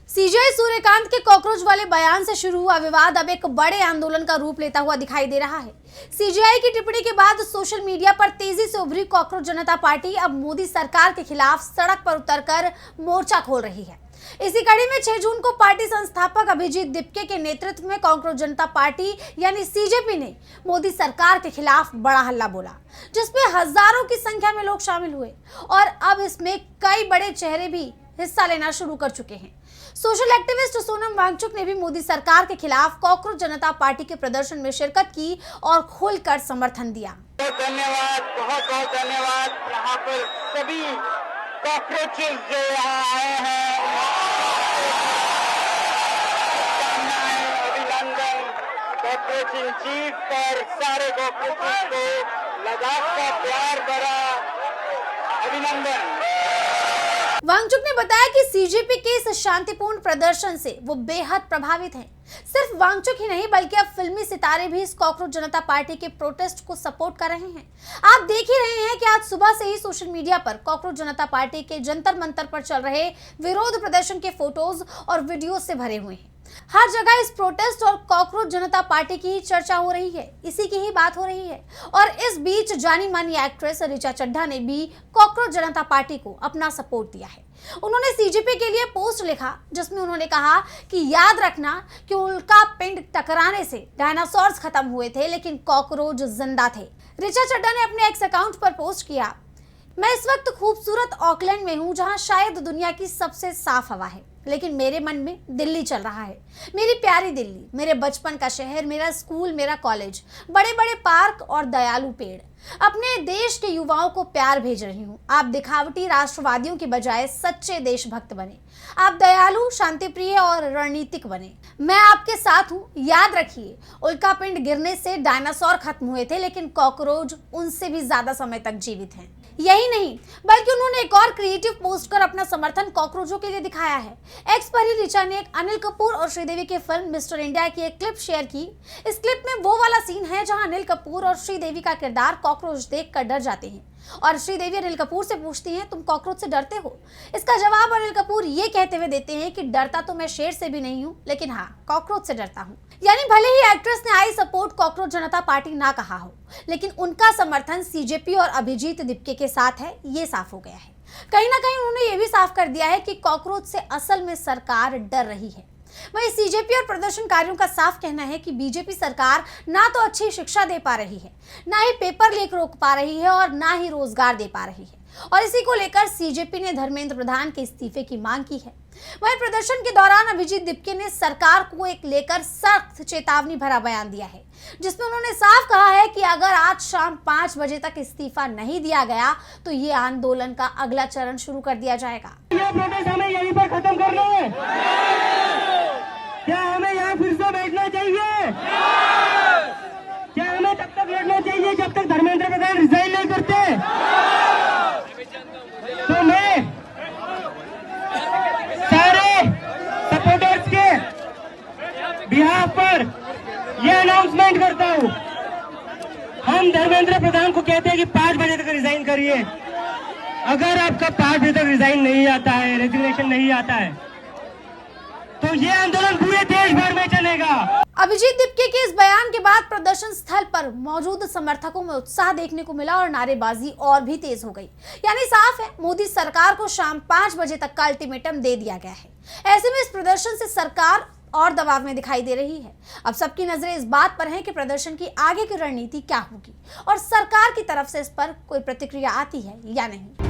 CJI Suryakant के cockroach वाले बयान से शुरू हुआ विवाद अब एक बड़े आंदोलन का रूप लेता हुआ दिखाई दे रहा है। सीजेआई की टिप्पणी के बाद सोशल मीडिया पर तेजी से उभरी कॉकरोच जनता पार्टी अब मोदी सरकार के खिलाफ सड़क पर उतरकर मोर्चा खोल रही है। इसी कड़ी में 6 जून को पार्टी संस्थापक अभिजीत दिपके के नेतृत्व में कॉकरोच जनता पार्टी यानी सीजेपी ने मोदी सरकार के खिलाफ बड़ा हल्ला बोला, जिसमें हजारों की संख्या में लोग शामिल हुए और अब इसमें कई बड़े चेहरे भी हिस्सा लेना शुरू कर चुके हैं। सोशल एक्टिविस्ट सोनम वांगचुक ने भी मोदी सरकार के खिलाफ कॉकरोच जनता पार्टी के प्रदर्शन में शिरकत की और खुलकर समर्थन दिया। धन्यवाद, बहुत बहुत धन्यवाद। यहाँ पर सभी कॉकरोचेस जो यहाँ आए हैं, अभिनंदन। कॉकरोच इन चीफ पर सारे कॉकरोचेस को लद्दाख का प्यार भरा अभिनंदन। वांगचुक ने बताया कि सीजेपी के इस शांतिपूर्ण प्रदर्शन से वो बेहद प्रभावित हैं। सिर्फ वांगचुक ही नहीं बल्कि अब फिल्मी सितारे भी इस कॉकरोच जनता पार्टी के प्रोटेस्ट को सपोर्ट कर रहे हैं। आप देख ही रहे हैं कि आज सुबह से ही सोशल मीडिया पर कॉकरोच जनता पार्टी के जंतर मंतर पर चल रहे विरोध प्रदर्शन के फोटोज और वीडियो से भरे हुए हैं। हर जगह इस प्रोटेस्ट और कॉकरोच जनता पार्टी की ही चर्चा हो रही है, इसी की ही बात हो रही है। और इस बीच जानी मानी एक्ट्रेस ऋचा चड्ढा ने भी कॉकरोच जनता पार्टी को अपना सपोर्ट दिया है। उन्होंने सीजेपी के लिए पोस्ट लिखा, जिसमें उन्होंने कहा कि याद रखना कि उल्का पिंड टकराने से डायनासोर्स खत्म हुए थे, लेकिन कॉकरोच जिंदा थे। ऋचा चड्ढा ने अपने एक्स अकाउंट पर पोस्ट किया, मैं इस वक्त खूबसूरत ऑकलैंड में हूँ, जहाँ शायद दुनिया की सबसे साफ हवा है, लेकिन मेरे मन में दिल्ली चल रहा है। मेरी प्यारी दिल्ली, मेरे बचपन का शहर, मेरा स्कूल, मेरा कॉलेज, बड़े बड़े पार्क और दयालु पेड़। अपने देश के युवाओं को प्यार भेज रही हूँ। आप दिखावटी राष्ट्रवादियों की बजाय सच्चे देशभक्त बने। आप दयालु, शांतिप्रिय और रणनीतिक बने। मैं आपके साथ हूँ। याद रखिए, उल्कापिंड गिरने से डायनासोर खत्म हुए थे, लेकिन कॉकरोच उनसे भी ज्यादा समय तक जीवित हैं। यही नहीं बल्कि उन्होंने एक और क्रिएटिव पोस्ट कर अपना समर्थन कॉकरोचों के लिए दिखाया है। एक्स पर ही ऋचा ने एक अनिल कपूर और श्रीदेवी की फिल्म मिस्टर इंडिया की एक क्लिप शेयर की। इस क्लिप में वो वाला सीन है जहां अनिल कपूर और श्रीदेवी का किरदार कॉकरोच देखकर डर जाते हैं और श्रीदेवी अनिल कपूर से पूछती हैं, तुम कॉकरोच से डरते हो? इसका जवाब अनिल कपूर ये कहते हुए देते हैं कि डरता तो मैं शेर से भी नहीं हूँ, लेकिन हाँ, कॉकरोच से डरता हूँ। यानी भले ही एक्ट्रेस ने I support cockroach Janata party ना कहा हो, लेकिन उनका समर्थन सीजेपी और अभिजीत दिपके के साथ है, ये साफ हो गया है। कहीं ना कहीं उन्होंने ये भी साफ कर दिया है कि कॉकरोच से असल में सरकार डर रही है। वहीं सीजेपी और प्रदर्शनकारियों का साफ कहना है कि बीजेपी सरकार ना तो अच्छी शिक्षा दे पा रही है, ना ही पेपर लीक रोक पा रही है और ना ही रोजगार दे पा रही है। और इसी को लेकर सीजेपी ने धर्मेंद्र प्रधान के इस्तीफे की मांग की है। वहीं प्रदर्शन के दौरान अभिजीत दिपके ने सरकार को एक लेकर सख्त चेतावनी भरा बयान दिया है, जिसमें उन्होंने साफ कहा है कि अगर आज शाम 5 बजे तक इस्तीफा नहीं दिया गया तो ये आंदोलन का अगला चरण शुरू कर दिया जाएगा। ये प्रोटेस्ट हमें यहीं पर खत्म करना है। क्या हमें यहाँ फिर से बैठना चाहिए? क्या हमें तब तक लड़ना चाहिए जब तक धर्मेंद्र प्रधान रिजाइन नहीं करते? तो मैं सारे सपोर्टर्स के बिहाफ पर यह अनाउंसमेंट करता हूँ, हम धर्मेंद्र प्रधान को कहते हैं कि 5 बजे तक रिजाइन करिए। अगर आपका 5 बजे तक रिजाइन नहीं आता है, रेजिग्नेशन नहीं आता है, तो ये आंदोलन पूरे देश भर में चलेगा। अभिजीत दिपके के इस बयान के बाद प्रदर्शन स्थल पर मौजूद समर्थकों में उत्साह देखने को मिला और नारेबाजी और भी तेज हो गई। यानी साफ है, मोदी सरकार को शाम 5 बजे तक का अल्टीमेटम दे दिया गया है। ऐसे में इस प्रदर्शन से सरकार और दबाव में दिखाई दे रही है। अब सबकी नजरें इस बात पर हैं कि प्रदर्शन की आगे की रणनीति क्या होगी और सरकार की तरफ से इस पर कोई प्रतिक्रिया आती है या नहीं।